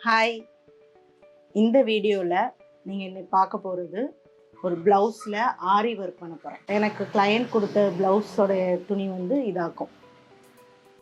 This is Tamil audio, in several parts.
ஹாய், இந்த வீடியோவில் நீங்கள் இன்னைக்கு பார்க்க போகிறது ஒரு ப்ளவுஸில் ஆரி ஒர்க் பண்ண போகிறேன். எனக்கு கிளையண்ட் கொடுத்த ப்ளவுஸோடைய துணி இதாக்கும்.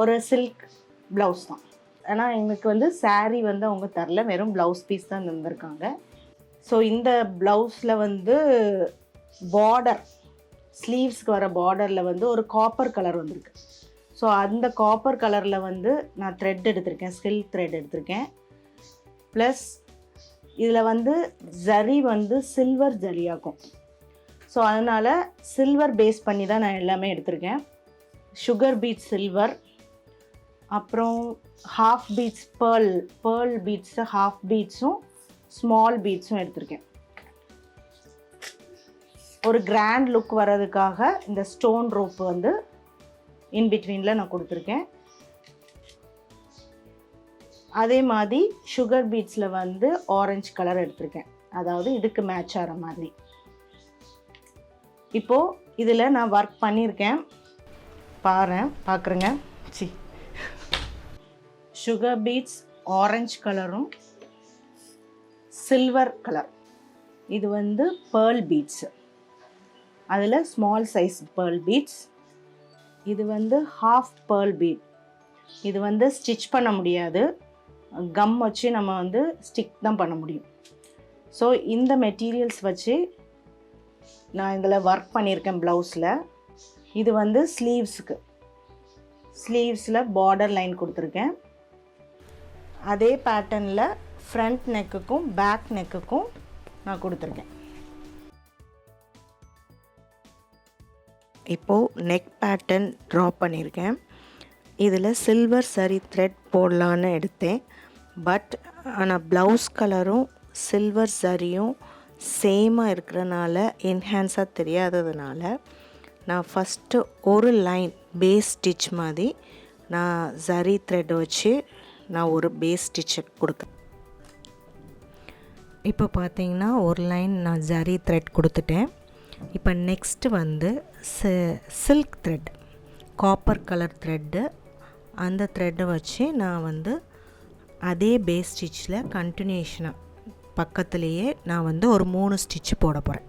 ஒரு சில்க் ப்ளவுஸ் தான். ஆனால் எங்களுக்கு saree அவங்க தரல, வெறும் ப்ளவுஸ் பீஸ் தான் தந்திருக்காங்க. ஸோ இந்த ப்ளவுஸில் பார்டர், ஸ்லீவ்ஸ்க்கு வர பார்டரில் ஒரு காப்பர் கலர் வந்திருக்கு. ஸோ அந்த காப்பர் கலரில் நான் த்ரெட் எடுத்திருக்கேன், சில்க் த்ரெட் எடுத்திருக்கேன். ப்ளஸ் இதில் ஜரி சில்வர் ஜரியாக்கும். ஸோ அதனால் சில்வர் பேஸ் பண்ணி தான் நான் எல்லாமே எடுத்திருக்கேன். சுகர் பீட்ஸ் சில்வர், அப்புறம் half beads pearl beads, half பீட்ஸும் ஸ்மால் பீட்ஸும் எடுத்திருக்கேன். ஒரு கிராண்ட் லுக் வர்றதுக்காக இந்த ஸ்டோன் ரோப் இன்பிட்வீனில் நான் கொடுத்துருக்கேன். அதே மாதிரி சுகர் பீட்ஸில் ஆரஞ்சு கலர் எடுத்திருக்கேன், அதாவது இதுக்கு மேட்ச் ஆகிற மாதிரி. இப்போது இதில் நான் ஒர்க் பண்ணியிருக்கேன், பார்க்குறேங்க. சுகர் பீட்ஸ் ஆரஞ்சு கலரும் சில்வர் கலர். இது பேர்ல் பீட்ஸு, அதில் ஸ்மால் சைஸ் பேர்ல் பீட்ஸ். இது ஹாஃப் பேர்ல் பீட். இது ஸ்டிச் பண்ண முடியாது, கம் வச்சு நம்ம ஸ்டிக் தான் பண்ண முடியும். ஸோ இந்த மெட்டீரியல்ஸ் வச்சு நான் இதில் ஒர்க் பண்ணியிருக்கேன் ப்ளவுஸில். இது ஸ்லீவ்ஸில் பார்டர் லைன் கொடுத்துருக்கேன். அதே பேட்டர்னில் ஃப்ரண்ட் நெக்குக்கும் பேக் நெக்குக்கும் நான் கொடுத்துருக்கேன். இப்போது நெக் பேட்டர்ன் ட்ரா பண்ணியிருக்கேன். இதில் சில்வர் சரி த்ரெட் போடலான்னு எடுத்தேன். பட் ஆனால் ப்ளவுஸ் கலரும் சில்வர் சரியும் சேமாக இருக்கிறனால, என்ஹான்ஸாக தெரியாததுனால, நான் ஃபஸ்ட்டு ஒரு லைன் பேஸ் ஸ்டிச் மாதிரி நான் சரி த்ரெட் வச்சு நான் ஒரு பேஸ் ஸ்டிச்சை கொடுக்குறேன். இப்போ பார்த்தீங்கன்னா ஒரு லைன் நான் சரி த்ரெட் கொடுத்துட்டேன். இப்போ next silk thread, copper colour thread, அந்த த்ரெட்டை வச்சு நான் அதே பேஸ் ஸ்டிச்சில் கண்டினியூஷனாக பக்கத்துலேயே நான் ஒரு 3 ஸ்டிச் போட போகிறேன்.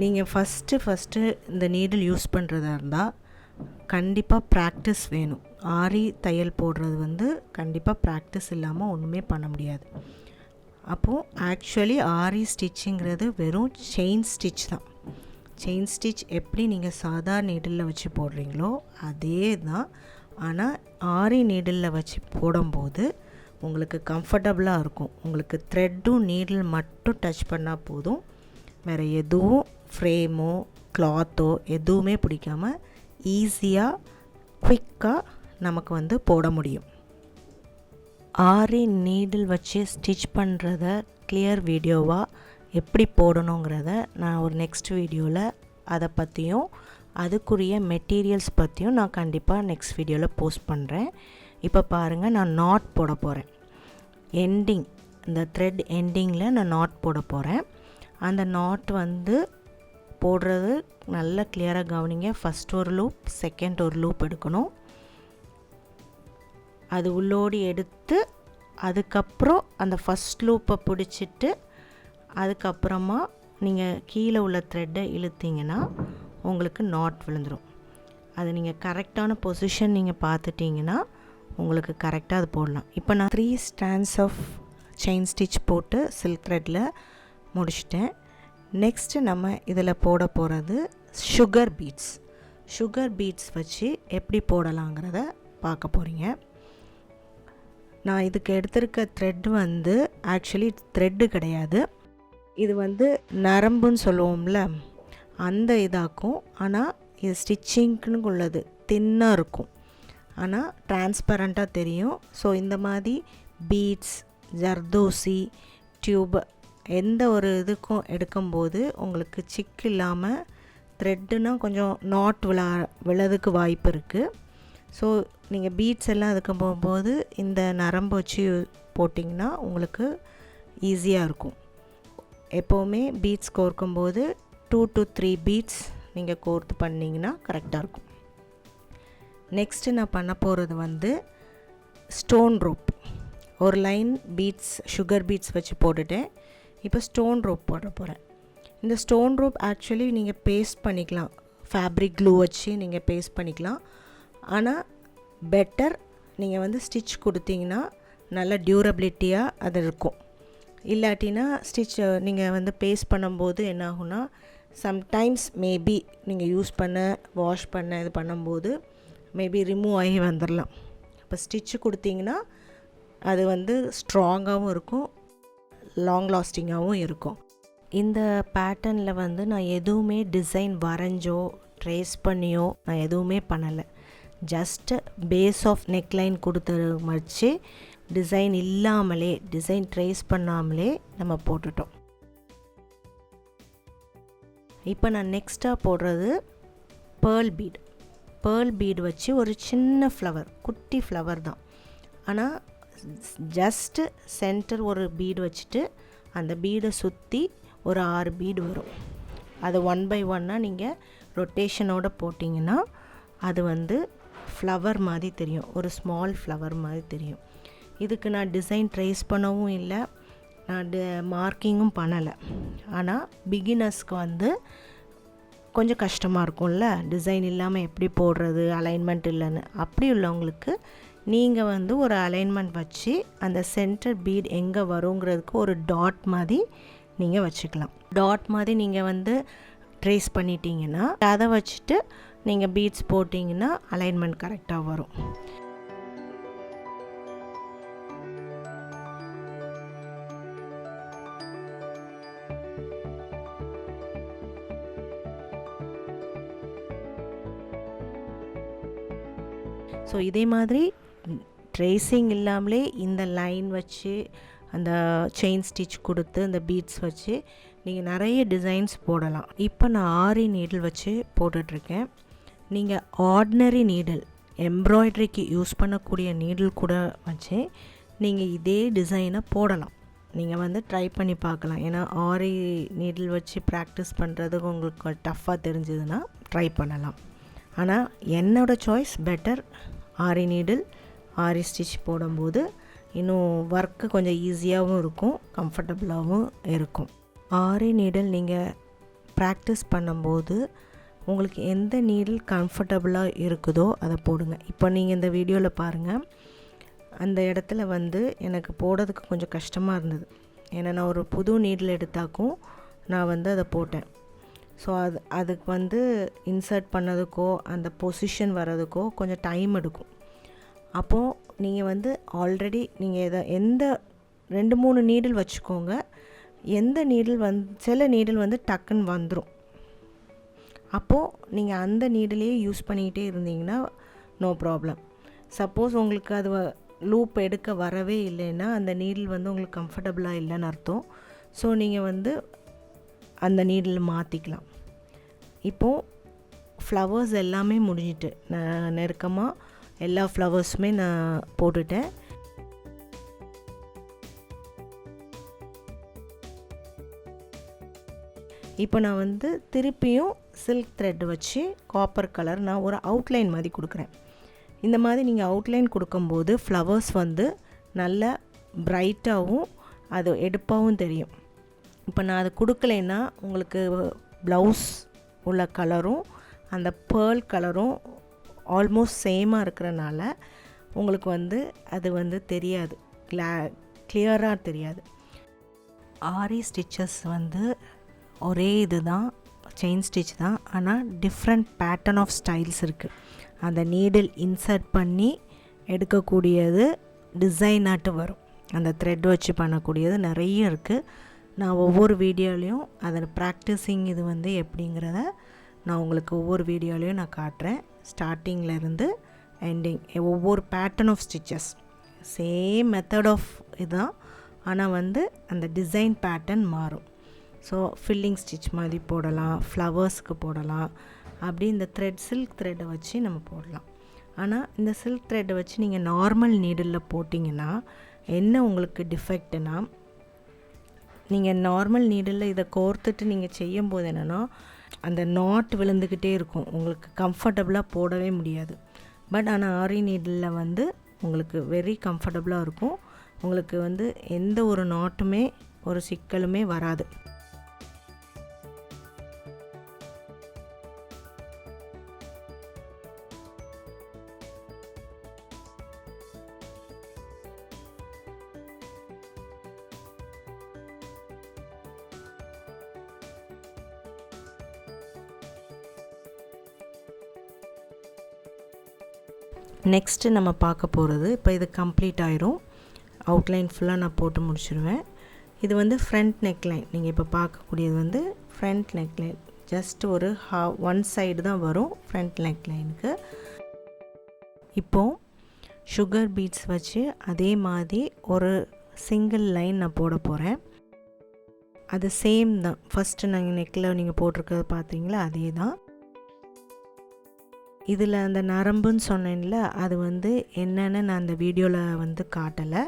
நீங்கள் ஃபஸ்ட்டு இந்த நீடில் யூஸ் பண்ணுறதா இருந்தால் கண்டிப்பாக ப்ராக்டிஸ் வேணும். ஆரி தையல் போடுறது கண்டிப்பாக ப்ராக்டிஸ் இல்லாமல் ஒன்றுமே பண்ண முடியாது. அப்போது ஆக்சுவலி ஆரி ஸ்டிச்சிங்கிறது வெறும் செயின் ஸ்டிச் தான். செயின் ஸ்டிச் எப்படி நீங்கள் சாதா நீடிலில் வச்சு போடுறீங்களோ அதே தான். ஆனால் ஆரி நீடிலில் வச்சு போடும்போது உங்களுக்கு கம்ஃபர்டபுளாக இருக்கும். உங்களுக்கு த்ரெட்டும் நீடில் மட்டும் டச் பண்ணால் போதும். வேறு எதுவும் ஃப்ரேமோ கிளாத்தோ எதுவுமே பிடிக்காமல் ஈஸியாக குயிக்காக நமக்கு போட முடியும். ஆரி நீடில் வச்சு ஸ்டிச் பண்ணுறத கிளியர் வீடியோவாக எப்படி போடணுங்கிறத நான் ஒரு நெக்ஸ்ட் வீடியோவில் அதை பற்றியும் அதுக்குரிய மெட்டீரியல்ஸ் பற்றியும் நான் கண்டிப்பாக நெக்ஸ்ட் வீடியோவில் போஸ்ட் பண்ணுறேன். இப்போ பாருங்கள், நான் நாட் போட போகிறேன். இந்த த்ரெட் எண்டிங்கில் நான் நாட் போட போகிறேன். அந்த நாட் போடுறது நல்லா கிளியராக கவனிங்க. ஃபஸ்ட் ஒரு லூப், செகண்ட் ஒரு லூப் எடுக்கணும். அது உள்ளோடி எடுத்து அதுக்கப்புறம் அந்த ஃபஸ்ட் லூப்பை பிடிச்சிட்டு அதுக்கப்புறமா நீங்கள் கீழே உள்ள த்ரெட்டை இழுத்தீங்கன்னா உங்களுக்கு நாட் விழுந்துடும். அது நீங்கள் கரெக்டான பொசிஷன் நீங்கள் பார்த்துட்டிங்கன்னா உங்களுக்கு கரெக்டாக அது போடலாம். இப்போ நான் 3 ஸ்டாண்ட்ஸ் ஆஃப் செயின் ஸ்டிச் போட்டு சில்க் த்ரெட்டில் முடிச்சிட்டேன். நெக்ஸ்ட்டு நம்ம இதில் போட போகிறது சுகர் பீட்ஸ் வச்சு எப்படி போடலாங்கிறத பார்க்க போகிறீங்க. நான் இதுக்கு எடுத்திருக்க த்ரெட் ஆக்சுவலி த்ரெட்டு கிடையாது, இது நரம்புன்னு சொல்லுவோம்ல, அந்த இதாக்கும். ஆனால் இது ஸ்டிச்சிங்க்குன்னு உள்ளது தின்னாக இருக்கும், ஆனால் டிரான்ஸ்பரண்ட்டாக தெரியும். ஸோ இந்த மாதிரி பீட்ஸ், ஜர்தோசி, டியூப் எந்த ஒரு இதுக்கும் எடுக்கும்போது உங்களுக்கு சிக் இல்லாமல் த்ரெட்டுனா கொஞ்சம் நாட் விழறதுக்கு வாய்ப்பு இருக்குது. ஸோ நீங்கள் பீட்ஸ் எல்லாம் அதுக்கு போகும்போது இந்த நரம்பு வச்சு போட்டிங்கன்னா உங்களுக்கு ஈஸியாக இருக்கும். எப்போவுமே பீட்ஸ் கோர்க்கும்போது 2 to 3 பீட்ஸ் நீங்கள் கோர்த்து பண்ணிங்கன்னா கரெக்டாக இருக்கும். நெக்ஸ்ட்டு நான் பண்ண போகிறது ஸ்டோன் ரோப். ஒரு லைன் பீட்ஸ் சுகர் பீட்ஸ் வச்சு போட்டுட்டேன். இப்போ ஸ்டோன் ரோப் போட போகிறேன். இந்த ஸ்டோன் ரோப் ஆக்சுவலி நீங்கள் பேஸ்ட் பண்ணிக்கலாம், ஃபேப்ரிக் க்ளூ வச்சு நீங்கள் பேஸ்ட் பண்ணிக்கலாம். ஆனால் பெட்டர் நீங்கள் வந்து ஸ்டிச் கொடுத்தீங்கன்னா நல்ல டியூரபிலிட்டியாக அது இருக்கும். இல்லாட்டினா ஸ்டிச் நீங்கள் வந்து பேஸ்ட் பண்ணும்போது என்ன ஆகும்னா சம்டைம்ஸ் மேபி நீங்கள் யூஸ் பண்ண வாஷ் பண்ண இது பண்ணும்போது மேபி ரிமூவ் ஆகி வந்துடலாம். இப்போ ஸ்டிச்சு கொடுத்தீங்கன்னா அது வந்து ஸ்ட்ராங்காகவும் இருக்கும், லாங் லாஸ்டிங்காகவும் இருக்கும். இந்த பேட்டர்னில் வந்து நான் எதுவுமே டிசைன் வரைஞ்சோ ட்ரேஸ் பண்ணியோ நான் எதுவுமே பண்ணலை. ஜஸ்ட்டு பேஸ் ஆஃப் நெக்லைன் கொடுத்தது வச்சு டிசைன் இல்லாமலே டிசைன் ட்ரேஸ் பண்ணாமலே நம்ம போட்டுட்டோம். இப்போ நான் நெக்ஸ்ட்டாக போடுறது பேர்ல் பீட் வச்சு ஒரு சின்ன ஃப்ளவர், குட்டி ஃப்ளவர் தான். ஆனால் ஜஸ்ட்டு சென்டர் ஒரு பீடு வச்சுட்டு அந்த பீடை சுற்றி ஒரு 6 பீடு வரும். அது 1 by 1 நீங்கள் ரொட்டேஷனோடு போட்டிங்கன்னா அது வந்து ஃப்ளவர் மாதிரி தெரியும், ஒரு ஸ்மால் ஃப்ளவர் மாதிரி தெரியும். இதுக்கு நான் டிசைன் ட்ரேஸ் பண்ணவும் இல்லை, நான் மார்க்கிங்கும் பண்ணலை. ஆனால் பிகினர்ஸ்க்கு வந்து கொஞ்சம் கஷ்டமாக இருக்கும்ல, டிசைன் இல்லாமல் எப்படி போடுறது, அலைன்மெண்ட் இல்லைன்னு. அப்படி உள்ளவங்களுக்கு நீங்கள் வந்து ஒரு அலைன்மெண்ட் வச்சு அந்த சென்டர் பீட் எங்கே வருங்கிறதுக்கு ஒரு டாட் மாதிரி நீங்கள் வச்சுக்கலாம். டாட் மாதிரி நீங்கள் வந்து ட்ரேஸ் பண்ணிட்டீங்கன்னா அதை வச்சுட்டு நீங்கள் பீட்ஸ் போட்டிங்கன்னா அலைன்மெண்ட் கரெக்டாக வரும். ஸோ இதே மாதிரி ட்ரேசிங் இல்லாமலே இந்த லைன் வச்சு அந்த செயின் ஸ்டிச் கொடுத்து அந்த பீட்ஸ் வச்சு நீங்கள் நிறைய டிசைன்ஸ் போடலாம். இப்போ நான் ஆரி நீடில் வச்சு போட்டுட்ருக்கேன். நீங்கள் ஆர்டினரி நீடில், எம்ப்ராய்டரிக்கு யூஸ் பண்ணக்கூடிய நீடில் கூட வச்சு நீங்கள் இதே டிசைனை போடலாம். நீங்கள் வந்து ட்ரை பண்ணி பார்க்கலாம். ஏன்னா ஆரி நீடில் வச்சு ப்ராக்டிஸ் பண்ணுறதுக்கு உங்களுக்கு டஃப்பாக தெரிஞ்சதுன்னா ட்ரை பண்ணலாம். ஆனால் என்னோடய சாய்ஸ் பெட்டர் ஆரி நீடில். ஆரி ஸ்டிச் போடும்போது இன்னும் ஒர்க்கு கொஞ்சம் ஈஸியாகவும் இருக்கும், கம்ஃபர்டபுளாகவும் இருக்கும். ஆரி நீடில் நீங்கள் ப்ராக்டிஸ் பண்ணும்போது உங்களுக்கு எந்த நீடில் கம்ஃபர்டபுளாக இருக்குதோ அதை போடுங்க. இப்போ நீங்கள் இந்த வீடியோவில் பாருங்கள், அந்த இடத்துல வந்து எனக்கு போடுறதுக்கு கொஞ்சம் கஷ்டமாக இருந்தது. ஏன்னா நான் ஒரு புது நீடில் எடுத்தாக்கும் நான் வந்து அதை போட்டேன். ஸோ அதுக்கு வந்து இன்சர்ட் பண்ணதுக்கோ அந்த பொசிஷன் வர்றதுக்கோ கொஞ்சம் டைம் எடுக்கும். அப்போது நீங்கள் வந்து ஆல்ரெடி நீங்கள் எந்த 2-3 நீடில் வச்சுக்கோங்க. எந்த நீடில் சில நீடில் வந்து டக்குன்னு வந்துடும். அப்போது நீங்கள் அந்த நீடிலே யூஸ் பண்ணிக்கிட்டே இருந்தீங்கன்னா நோ ப்ராப்ளம். சப்போஸ் உங்களுக்கு அது லூப் எடுக்க வரவே இல்லைன்னா அந்த நீடில் வந்து உங்களுக்கு கம்ஃபர்டபுளாக இல்லைன்னு அர்த்தம். ஸோ நீங்கள் வந்து அந்த நீடில் மாற்றிக்கலாம். இப்போது ஃப்ளவர்ஸ் எல்லாமே முடிஞ்சிட்டு நான் நெருக்கமாக எல்லா ஃப்ளவர்ஸுமே நான் போட்டுட்டேன். இப்போ நான் வந்து திருப்பியும் சில்க் த்ரெட் வச்சு காப்பர் கலர் நான் ஒரு அவுட்லைன் மாதிரி கொடுக்குறேன். இந்த மாதிரி நீங்கள் அவுட்லைன் கொடுக்கும்போது ஃப்ளவர்ஸ் வந்து நல்ல பிரைட்டாகவும் அது எடுப்பாகவும் தெரியும். இப்போ நான் அது கொடுக்கலைன்னா உங்களுக்கு ப்ளவுஸ் உள்ள கலரும் அந்த பேர்ல் கலரும் ஆல்மோஸ்ட் சேமாக இருக்கிறனால உங்களுக்கு வந்து அது வந்து தெரியாது, கிளியராக தெரியாது. ஆரி ஸ்டிச்சஸ் வந்து ஒரே இது தான், செயின் ஸ்டிச் தான். ஆனால் டிஃப்ரெண்ட் பேட்டர்ன் ஆஃப் ஸ்டைல்ஸ் இருக்குது. அந்த நீடில் இன்சர்ட் பண்ணி எடுக்கக்கூடியது டிசைனாட்டு வரும். அந்த த்ரெட் வச்சு பண்ணக்கூடியது நிறைய இருக்குது. நான் ஒவ்வொரு வீடியோலையும் அதில் ப்ராக்டிஸிங் இது வந்து எப்படிங்கிறத நான் உங்களுக்கு ஒவ்வொரு வீடியோலையும் நான் காட்டுறேன். ஸ்டார்டிங்லேருந்து எண்டிங் ஒவ்வொரு pattern of stitches same method of இதுதான், ஆனால் வந்து அந்த டிசைன் பேட்டர்ன் மாறும். ஸோ ஃபில்லிங் ஸ்டிச் மாதிரி போடலாம், ஃப்ளவர்ஸ்க்கு போடலாம். அப்படி இந்த த்ரெட் சில்க் த்ரெட்டை வச்சு நம்ம போடலாம். ஆனால் இந்த சில்க் த்ரெட்டை வச்சு நீங்கள் நார்மல் நீடில் போட்டிங்கன்னா என்ன உங்களுக்கு டிஃபெக்ட்னா, நீங்கள் நார்மல் நீடில் இதை கோர்த்துட்டு நீங்கள் செய்யும்போது என்னென்னா அந்த நாட் விழுந்துக்கிட்டே இருக்கும், உங்களுக்கு கம்ஃபர்டபுளாக போடவே முடியாது. பட் ஆனால் ஆரி நீடில் வந்து உங்களுக்கு வெரி கம்ஃபர்டபுளாக இருக்கும். உங்களுக்கு வந்து எந்த ஒரு நாட்டுமே ஒரு சிக்கலுமே வராது. நெக்ஸ்ட்டு நம்ம பார்க்க போகிறது, இப்போ இது கம்ப்ளீட் ஆயிரும். அவுட்லைன் ஃபுல்லாக நான் போட்டு முடிச்சிடுவேன். இது வந்து ஃப்ரண்ட் நெக்லைன். நீங்கள் இப்போ பார்க்கக்கூடியது வந்து ஃப்ரண்ட் நெக்லைன். ஜஸ்ட் ஒரு ஒன் சைடு தான் வரும் ஃப்ரண்ட் நெக்லைனுக்கு. இப்போது சுகர் பீட்ஸ் வச்சு அதே மாதிரி ஒரு சிங்கிள் லைன் நான் போட போகிறேன். அது சேம் தான், ஃபஸ்ட்டு நாங்கள் நெக்கில் நீங்கள் போட்டிருக்கிறது பார்த்தீங்களா, அதே தான். இதில் அந்த நரம்புன்னு சொன்னேன்ல, அது வந்து என்னென்னு நான் அந்த வீடியோவில் வந்து காட்டலை.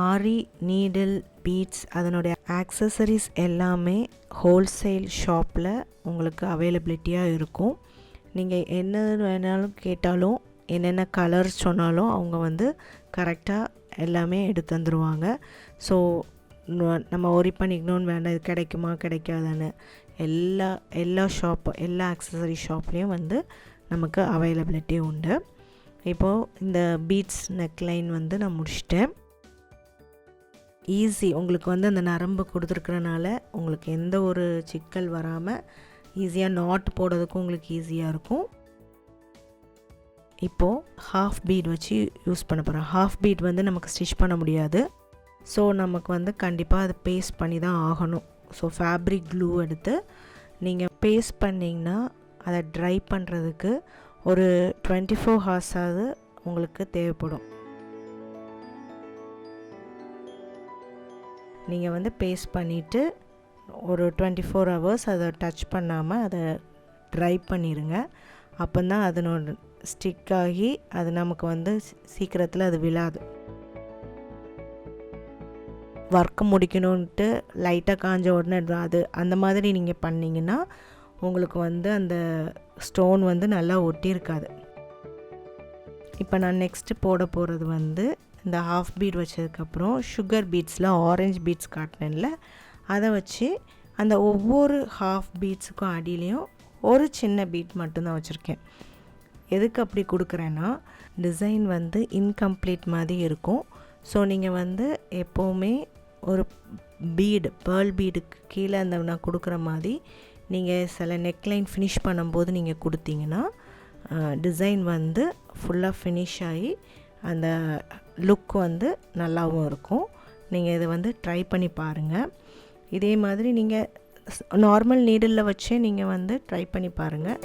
ஆரி நீடில் பீட்ஸ் அதனுடைய ஆக்சசரிஸ் எல்லாமே ஹோல்சேல் ஷாப்பில் உங்களுக்கு அவைலபிலிட்டியாக இருக்கும். நீங்கள் என்ன வேணாலும் கேட்டாலும், என்னென்ன கலர்ஸ் சொன்னாலும் அவங்க வந்து கரெக்டாக எல்லாமே எடுத்து தந்துடுவாங்க. ஸோ நம்ம ஒரி பண்ணிக்கணும்னு வேண்டாம், இது கிடைக்குமா கிடைக்காதான்னு. எல்லா எல்லா ஆக்சசரி ஷாப்லேயும் வந்து நமக்கு அவைலபிலிட்டி உண்டு. இப்போது இந்த பீட்ஸ் நெக்லைன் வந்து நான் முடிச்சிட்டேன். ஈஸி, உங்களுக்கு வந்து அந்த நரம்பு கொடுத்துருக்கறனால உங்களுக்கு எந்த ஒரு சிக்கல் வராமல் ஈஸியாக நாட் போடுறதுக்கும் உங்களுக்கு ஈஸியாக இருக்கும். இப்போது ஹாஃப் பீட் வச்சு யூஸ் பண்ண போகிறேன். ஹாஃப் பீட் வந்து நமக்கு ஸ்டிச் பண்ண முடியாது. ஸோ நமக்கு வந்து கண்டிப்பாக அது பேஸ்ட் பண்ணி தான் ஆகணும். ஸோ ஃபேப்ரிக் க்ளூ எடுத்து நீங்கள் பேஸ்ட் பண்ணிங்கன்னா அதை ட்ரை பண்ணுறதுக்கு ஒரு 24 ஹவர்ஸாவது உங்களுக்கு தேவைப்படும். நீங்கள் வந்து பேஸ்ட் பண்ணிவிட்டு ஒரு 24 ஹவர்ஸ் அதை டச் பண்ணாமல் அதை ட்ரை பண்ணிடுங்க. அப்போ தான் அதனோட ஸ்டிக் ஆகி அது நமக்கு வந்து சீக்கிரத்தில் அது விழாது. ஒர்க்கு முடிக்கணுன்ட்டு லைட்டாக காஞ்ச உடனே அது அந்த மாதிரி நீங்கள் பண்ணிங்கன்னா உங்களுக்கு வந்து அந்த ஸ்டோன் வந்து நல்லா ஒட்டியிருக்காது. இப்போ நான் நெக்ஸ்ட்டு போட போகிறது வந்து இந்த ஹாஃப் பீட் வச்சதுக்கப்புறம் சுகர் பீட்ஸில் ஆரஞ்சு பீட்ஸ் காட்டினேன்ல, அதை வச்சு அந்த ஒவ்வொரு ஹாஃப் பீட்ஸுக்கும் அடியிலையும் ஒரு சின்ன பீட் மட்டும்தான் வச்சுருக்கேன். எதுக்கு அப்படி கொடுக்குறேன்னா, டிசைன் வந்து இன்கம்ப்ளீட் மாதிரி இருக்கும். ஸோ நீங்கள் வந்து எப்போவுமே ஒரு பீடு, பேர்ல் பீடுக்கு கீழே அந்த நான் கொடுக்குற மாதிரி நீங்கள் சில நெக்லைன் ஃபினிஷ் பண்ணும்போது நீங்கள் கொடுத்தீங்கன்னா டிசைன் வந்து ஃபுல்லாக ஃபினிஷ் ஆகி அந்த லுக் வந்து நல்லாவும் இருக்கும். நீங்கள் இதை வந்து ட்ரை பண்ணி பாருங்கள். இதே மாதிரி நீங்கள் நார்மல் நீடிலில் வச்சே நீங்கள் வந்து ட்ரை பண்ணி பாருங்கள்.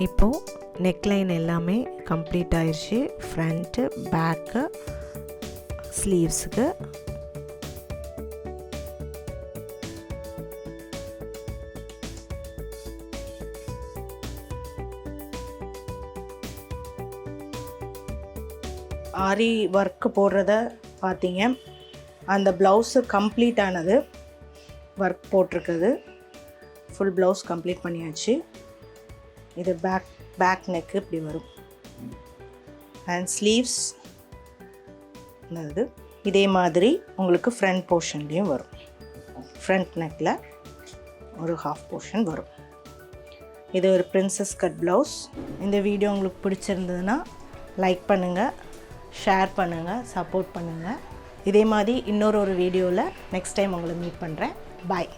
இப்போது நெக்லைன் எல்லாமே கம்ப்ளீட் ஆயிடுச்சு. ஃப்ரண்ட்டு, பேக்கு, ஸ்லீவ்ஸுக்கு. ஆரி ஒர்க்கு போடுறத பார்த்தீங்க. அந்த ப்ளவுஸு கம்ப்ளீட் ஆனது, ஒர்க் போட்டிருக்குது. ஃபுல் ப்ளவுஸ் கம்ப்ளீட் பண்ணியாச்சு. இது பேக் நெக்கு இப்படி வரும். அண்ட் ஸ்லீவ்ஸ் இது இதே மாதிரி உங்களுக்கு ஃப்ரண்ட் போர்ஷன்லேயும் வரும். ஃப்ரண்ட் நெக்கில் ஒரு ஹாஃப் போர்ஷன் வரும். இது ஒரு பிரின்சஸ் கட் ப்ளவுஸ். இந்த வீடியோ உங்களுக்கு பிடிச்சிருந்ததுன்னா லைக் பண்ணுங்கள், ஷேர் பண்ணுங்கள், சப்போர்ட் பண்ணுங்கள். இதே மாதிரி இன்னொரு வீடியோவில் நெக்ஸ்ட் டைம் உங்களை மீட் பண்ணுறேன். பாய்.